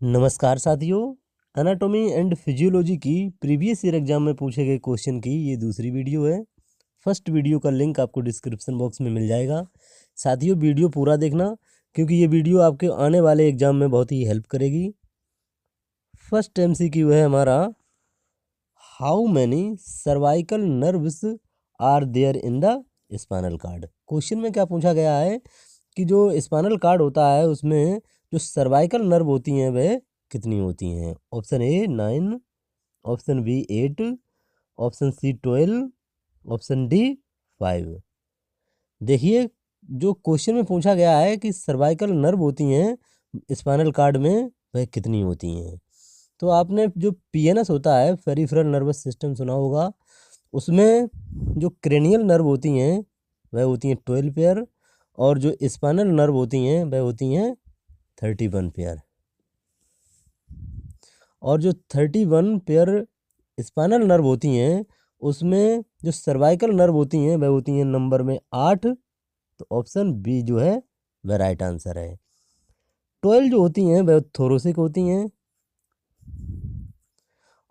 नमस्कार साथियों। Anatomy and physiology की प्रीवियस ईयर एग्जाम में पूछे गए क्वेश्चन की ये दूसरी वीडियो है। फर्स्ट वीडियो का लिंक आपको डिस्क्रिप्शन बॉक्स में मिल जाएगा। साथियों, वीडियो पूरा देखना क्योंकि ये वीडियो आपके आने वाले एग्जाम में बहुत ही हेल्प करेगी। फर्स्ट एमसीक्यू है हमारा, how many cervical nerves are there in the spinal cord. Question में क्या पूछा गया है कि जो स्पाइनल कार्ड होता है उसमें जो सर्वाइकल नर्व होती हैं वह कितनी होती हैं। Option A 9, option B 8, option C 12, option D 5। देखिए, जो क्वेश्चन में पूछा गया है कि सर्वाइकल नर्व होती हैं स्पाइनल कार्ड में वह कितनी होती हैं, तो आपने जो पीएनएस होता है पेरिफेरल नर्वस सिस्टम सुना होगा। उसमें जो क्रेनियल नर्व होती हैं वह होती हैं 12 पेयर, और जो स्पाइनल नर्व होती हैं वह होती हैं 31 पेयर। और जो 31 पेयर स्पाइनल नर्व होती हैं उसमें जो सर्वाइकल नर्व होती हैं वह होती हैं नंबर में 8। तो ऑप्शन बी जो है वह राइट आंसर है। 12 जो होती हैं वह थोरोसिक होती हैं,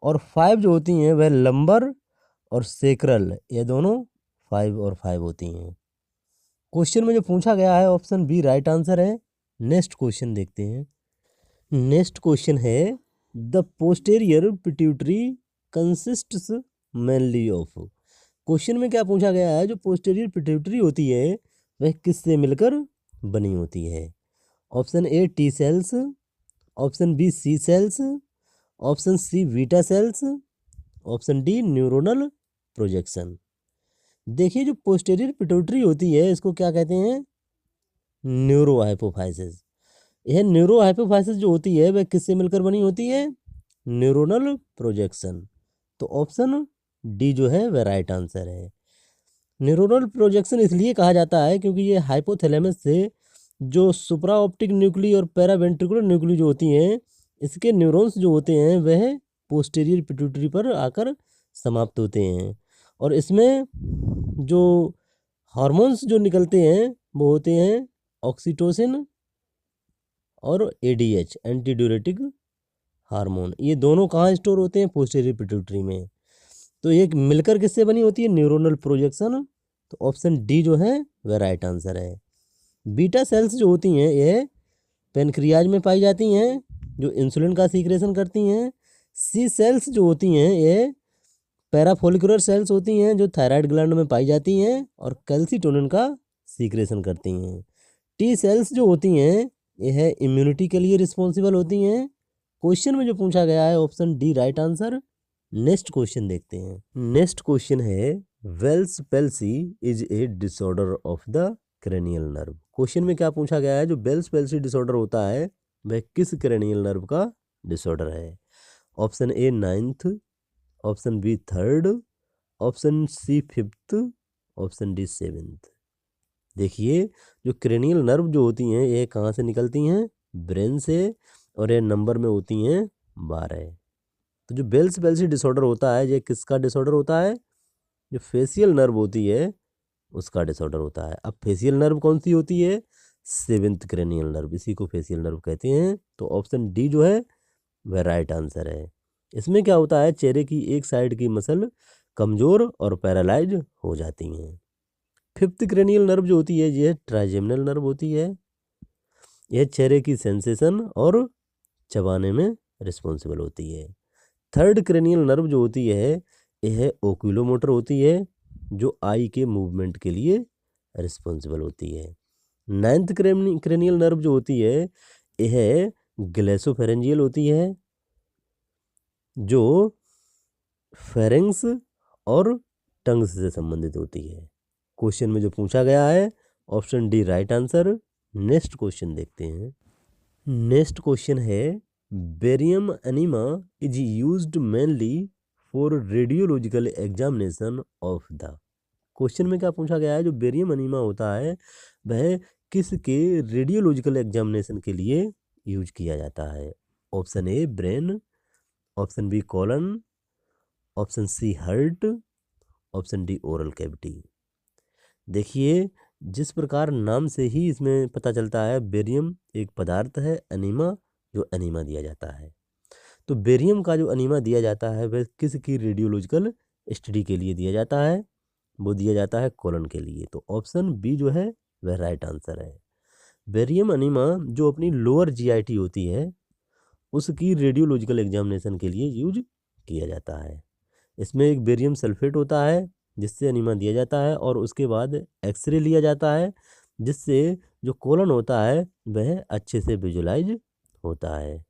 और 5 जो होती हैं वह लंबर और सेक्रल, ये दोनों 5 और 5 होती हैं। क्वेश्चन में जो पूछा गया है ऑप्शन बी राइट आंसर है। नेक्स्ट क्वेश्चन देखते हैं। नेक्स्ट क्वेश्चन है, the posterior pituitary consists mainly of. Question में क्या पूछा गया है, जो पोस्टेरियर पिट्यूटरी होती है वह किससे मिलकर बनी होती है। Option A T cells, option B C cells, option C beta cells, option D neuronal projection. देखिए, जो पोस्टेरियर पिट्यूटरी होती है इसको क्या कहते हैं, न्यूरो हाइपोफाइसिस। यह न्यूरो हाइपोफाइसिस जो होती है वह किससे मिलकर बनी होती है, न्यूरोनल प्रोजेक्शन। तो ऑप्शन डी जो है वह राइट आंसर है। न्यूरोनल प्रोजेक्शन इसलिए कहा जाता है क्योंकि ये हाइपोथैलेमस से जो सुप्रा ऑप्टिक न्यूक्ली और पैरावेंट्रिकुलर न्यूक्ली जो होती हैं इसके न्यूरॉन्स जो होते हैं वह पोस्टीरियर पिट्यूटरी पर आकर समाप्त होते हैं, और इसमें जो हार्मोन्स जो निकलते हैं वो होते हैं ऑक्सीटोसिन और एडीएच, एंटी ड्यूरेटिक हार्मोन। ये दोनों कहाँ स्टोर होते हैं, पोस्टीरियर पिट्यूटरी में। तो ये मिलकर किससे बनी होती है, न्यूरोनल प्रोजेक्शन। तो ऑप्शन डी जो है वह राइट आंसर है। बीटा सेल्स जो होती हैं ये पेनक्रियाज में पाई जाती हैं जो इंसुलिन का सीक्रेशन करती हैं। सी सेल्स जो होती हैं ये पैराफोलिकुलर सेल्स होती हैं जो थायराइड ग्लैंड में पाई जाती हैं और कैल्सिटोनिन का सीक्रेशन करती हैं। टी सेल्स जो होती हैं यह इम्यूनिटी के लिए रिस्पॉन्सिबल होती हैं। क्वेश्चन में जो पूछा गया है option D right answer. Next question देखते हैं। नेक्स्ट क्वेश्चन है, Bell's palsy is a disorder of the cranial nerve. Question में क्या पूछा गया है, जो बेल्स पेल्सी डिसऑर्डर होता है वह किस क्रेनियल नर्व का डिसऑर्डर है। Option A 9th, option B 3rd, option C 5th, option D 7th। देखिए, जो क्रेनियल नर्व जो होती हैं ये कहाँ से निकलती हैं, ब्रेन से, और ये नंबर में होती हैं 12। तो जो बेल्स पेल्सी डिसऑर्डर होता है ये किसका डिसऑर्डर होता है, जो फेशियल नर्व होती है उसका डिसऑर्डर होता है। अब फेशियल नर्व कौन सी होती है, 7th क्रेनियल नर्व, इसी को फेशियल नर्व कहते हैं। तो ऑप्शन डी जो है वह राइट आंसर है। इसमें क्या होता है, चेहरे की एक साइड की मसल कमजोर और पैरालाइज हो जाती हैं। 5th क्रेनियल नर्व जो होती है यह ट्राइजेमिनल नर्व होती है। यह चेहरे की सेंसेशन और चबाने में रिस्पॉन्सिबल होती है। 3rd क्रेनियल नर्व जो होती है यह ओक्यूलोमोटर होती है जो आई के मूवमेंट के लिए रिस्पॉन्सिबल होती है। 9th क्रेनियल नर्व जो होती है यह ग्लेसोफेरेंजियल होती है जो फेरेंक्स और टंग्स से संबंधित होती है। क्वेश्चन में जो पूछा गया है option D right answer. Next question देखते हैं। नेक्स्ट क्वेश्चन है, barium enema is used mainly for radiological examination of the. Question में क्या पूछा गया है, जो बेरियम एनीमा होता है वह किसके रेडियोलॉजिकल एग्जामिनेशन के लिए यूज किया जाता है। Option A brain, option B colon, option C heart, option D oral cavity. देखिए, जिस प्रकार नाम से ही इसमें पता चलता है बेरियम एक पदार्थ है, एनीमा जो एनीमा दिया जाता है। तो बेरियम का जो एनीमा दिया जाता है वह किसकी रेडियोलॉजिकल स्टडी के लिए दिया जाता है? वो दिया जाता है कोलन के लिए। तो ऑप्शन बी जो है वह राइट आंसर है। बेरियम एनीमा जो अपनी लोअर जीआईटी होती है उसकी रेडियोलॉजिकल एग्जामिनेशन के लिए यूज किया जाता है। इसमें एक बेरियम सल्फेट होता है जिससे एनीमा दिया जाता है और उसके बाद एक्सरे लिया जाता है जिससे जो कोलन होता है वह अच्छे से विजुलाइज होता है।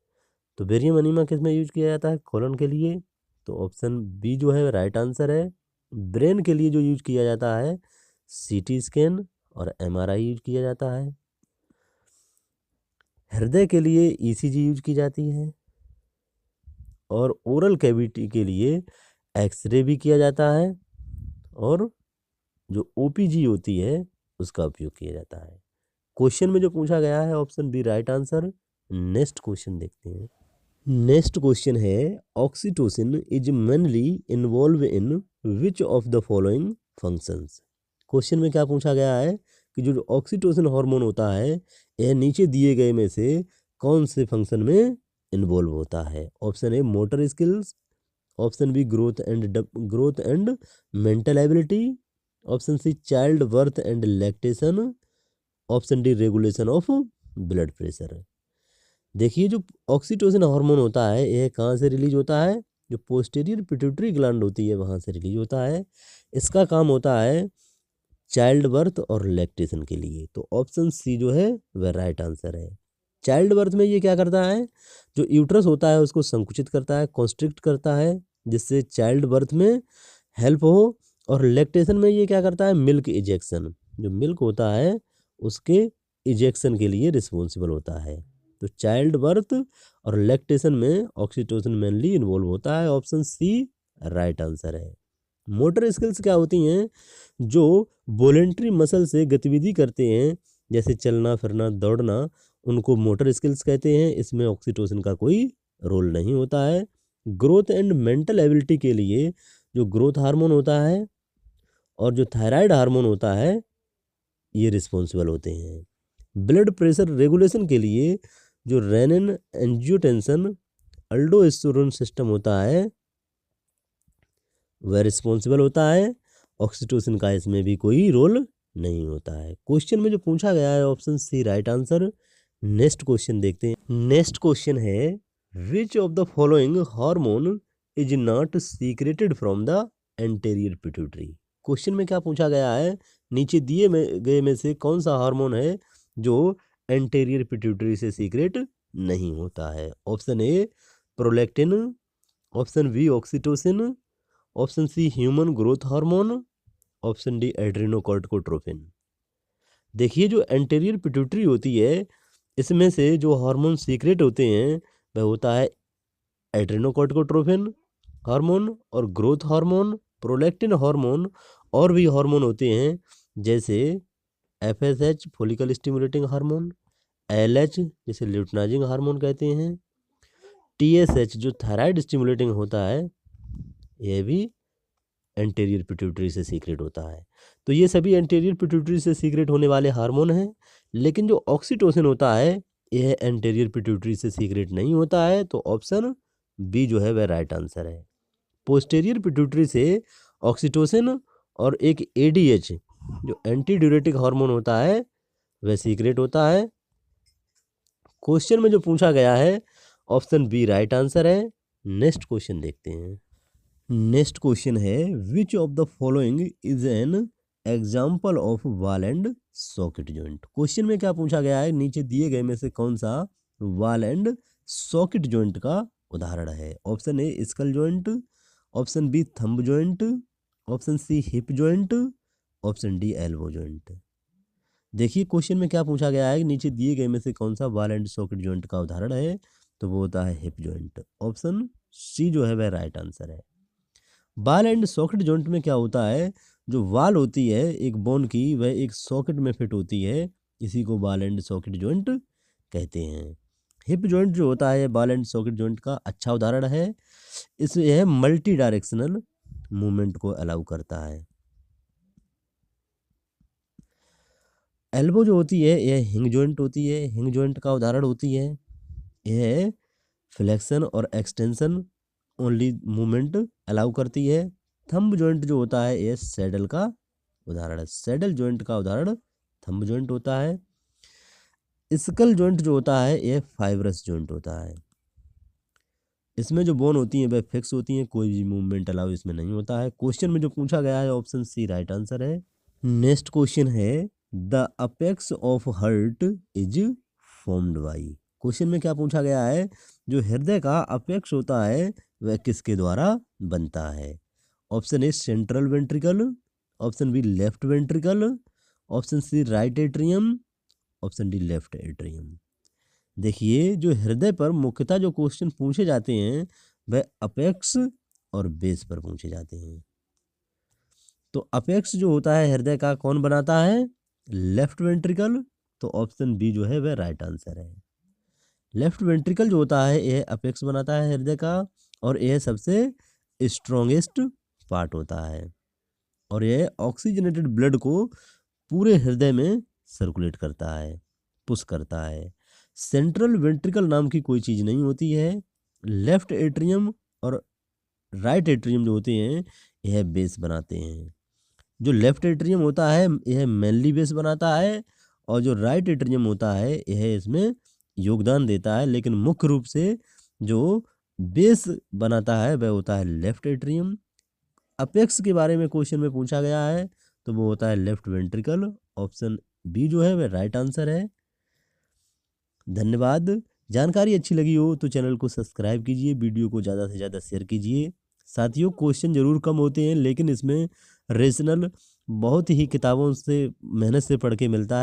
तो बेरियम एनीमा किस में यूज किया जाता है? कोलन के लिए। तो ऑप्शन बी जो है राइट आंसर है। ब्रेन के लिए जो यूज किया जाता है सीटी स्कैन और एमआरआई यूज किया जाता है। हृदय के लिए ईसीजी यूज की जाती है और ओरल कैविटी के लिए एक्सरे भी किया जाता है और जो ओपीजी होती है उसका उपयोग किया जाता है। क्वेश्चन में जो पूछा गया है option B right answer. Next question देखते हैं। नेक्स्ट क्वेश्चन है oxytocin is mainly involve in which of the following functions. Question में क्या पूछा गया है कि जो ऑक्सीटोसिन हार्मोन होता है यह नीचे दिए गए में से कौन से फंक्शन में इन्वॉल्व होता है? Option A motor skills, option B growth and mental ability, option C child birth and lactation, option D regulation of blood pressure. देखिए जो ऑक्सीटोसिन हार्मोन होता है यह कहाँ से रिलीज होता है? जो पोस्टीरियर पिट्यूटरी ग्लैंड होती है वहाँ से रिलीज होता है। इसका काम होता है चाइल्ड बर्थ और लैक्टेशन के लिए। तो ऑप्शन सी जो है वह राइट आंसर है। चाइल्ड बर्थ में ये क्या करता है? जो यूट्रस होता है उसको संकुचित करता है, कॉन्स्ट्रिक्ट करता है जिससे चाइल्ड बर्थ में हेल्प हो। और लैक्टेशन में ये क्या करता है? मिल्क इजेक्शन, जो मिल्क होता है उसके इजेक्शन के लिए रिस्पॉन्सिबल होता है। तो चाइल्ड बर्थ और लैक्टेशन में ऑक्सीटोसिन मेनली इन्वॉल्व होता है। ऑप्शन सी राइट आंसर है। मोटर स्किल्स क्या होती हैं? जो वॉलेंट्री मसल से गतिविधि करते हैं जैसे चलना फिरना दौड़ना, उनको मोटर स्किल्स कहते हैं। इसमें ऑक्सीटोसिन का कोई रोल नहीं होता है। ग्रोथ एंड मेंटल एबिलिटी के लिए जो ग्रोथ हार्मोन होता है और जो थायराइड हार्मोन होता है ये रिस्पॉन्सिबल होते हैं। ब्लड प्रेशर रेगुलेशन के लिए जो रेनिन एंजियोटेंसन अल्डोस्टेरोन सिस्टम होता है वह रिस्पॉन्सिबल होता है। ऑक्सीटोसिन का इसमें भी कोई रोल नहीं होता है। क्वेश्चन में जो पूछा गया है option C right answer. Next question देखते हैं। नेक्स्ट क्वेश्चन है which of the following hormone is not secreted from the anterior pituitary. Question में क्या पूछा गया है? नीचे दिए गए में से कौन सा हार्मोन है जो एंटेरियर पिट्यूटरी से सीक्रेट नहीं होता है? Option A prolactin, option B oxytocin, option C human growth hormone, option D adrenocorticotropin. देखिए जो एंटेरियर पिट्यूटरी होती है इसमें से जो हार्मोन सीक्रेट होते हैं वह होता है एड्रेनोकॉर्टिकोट्रोपिन हार्मोन और ग्रोथ हार्मोन, प्रोलैक्टिन हार्मोन, और भी हार्मोन होते हैं जैसे FSH follicle stimulating hormone, LH जिसे ल्यूटनाइजिंग हार्मोन कहते हैं, टीएसएच जो थायराइड स्टिमुलेटिंग होता है यह भी एंटेरियर पिट्यूटरी से सीक्रेट होता है। तो ये सभी एंटेरियर पिट्यूटरी से सीक्रेट होने वाले हार्मोन हैं। लेकिन जो ऑक्सीटोसिन होता है यह एंटेरियर पिट्यूटरी से सीक्रेट नहीं होता है। तो ऑप्शन बी जो है वह राइट आंसर है। पोस्टेरियर पिट्यूटरी से ऑक्सीटोसिन और एक एडीएच जो एंटी ड्यूरेटिक हार्मोन होता है वह सीक्रेट होता है। क्वेश्चन में जो पूछा गया है ऑप्शन बी राइट आंसर है। नेक्स्ट क्वेश्चन देखते हैं। नेक्स्ट क्वेश्चन है which of the following is an example of ball and socket joint. Question में क्या पूछा गया है? नीचे दिए गए में से कौन सा बॉल एंड सॉकेट जॉइंट का उदाहरण है? Option A skull joint, option B thumb joint, option C hip joint, option D elbow joint. देखिए क्वेश्चन में क्या पूछा गया है? नीचे दिए गए में से कौन सा बॉल एंड सॉकेट जॉइंट का उदाहरण है? तो वो होता है हिप जॉइंट। ऑप्शन सी जो है वह राइट आंसर है। बॉल एंड सॉकेट जॉइंट में क्या होता है? जो वाल होती है एक बोन की वह एक सॉकेट में फिट होती है, इसी को बॉल एंड सॉकेट जॉइंट कहते हैं। हिप जॉइंट जो होता है बॉल एंड सॉकेट जॉइंट का अच्छा उदाहरण है। इसमें यह मल्टी डायरेक्शनल मूवमेंट को अलाउ करता है। एल्बो जो होती है यह हिंग जॉइंट होती है, हिंग जॉइंट का उदाहरण होती है। यह फ्लेक्शन और एक्सटेंशन ओनली मूवमेंट अलाउ करती है। थंब जॉइंट जो होता है यह सैडल का उदाहरण है। सैडल जॉइंट का उदाहरण थंब जॉइंट होता है। स्कल जॉइंट जो होता है यह फाइब्रस जॉइंट होता है। इसमें जो बोन होती हैं वह फिक्स होती हैं, कोई भी मूवमेंट अलाउ इसमें नहीं होता है। क्वेश्चन में जो पूछा गया है ऑप्शन सी राइट आंसर है। नेक्स्ट क्वेश्चन है the apex of heart is formed by. Question में क्या पूछा गया है, जो हृदय का अपेक्स होता है वह किसके द्वारा बनता है। Option A central ventricle, option B left ventricle, option C right atrium, option D left atrium. देखिए जो हृदय पर मुख्यतः जो क्वेश्चन पूछे जाते हैं वह अपेक्स और बेस पर पूछे जाते हैं। तो अपेक्स जो होता है हृदय का कौन बनाता है, लेफ्ट वेंट्रिकल। तो ऑप्शन बी जो है वह राइट आंसर है। लेफ्ट वेंट्रिकल जो होता है यह अपेक्स बनाता है हृदय का, और यह सबसे स्ट्रॉन्गेस्ट पार्ट होता है, और यह ऑक्सीजनेटेड ब्लड को पूरे हृदय में सर्कुलेट करता है, पुश करता है। सेंट्रल वेंट्रिकल नाम की कोई चीज़ नहीं होती है। लेफ्ट एट्रियम और राइट एट्रियम जो होते हैं यह बेस बनाते हैं। जो लेफ्ट एट्रियम होता है यह मेनली बेस बनाता है, और जो राइट एट्रियम होता है यह इसमें योगदान देता है, लेकिन मुख्य रूप से जो बेस बनाता है वह होता है लेफ्ट एट्रियम। अपेक्स के बारे में क्वेश्चन में पूछा गया है तो वो होता है लेफ्ट वेंट्रिकल। ऑप्शन बी जो है वह राइट आंसर है। धन्यवाद। जानकारी अच्छी लगी हो तो चैनल को सब्सक्राइब कीजिए, वीडियो को ज़्यादा से ज़्यादा शेयर कीजिए। साथियों क्वेश्चन जरूर कम होते हैं, लेकिन इसमें रेशनल बहुत ही किताबों से मेहनत से पढ़ के मिलता है।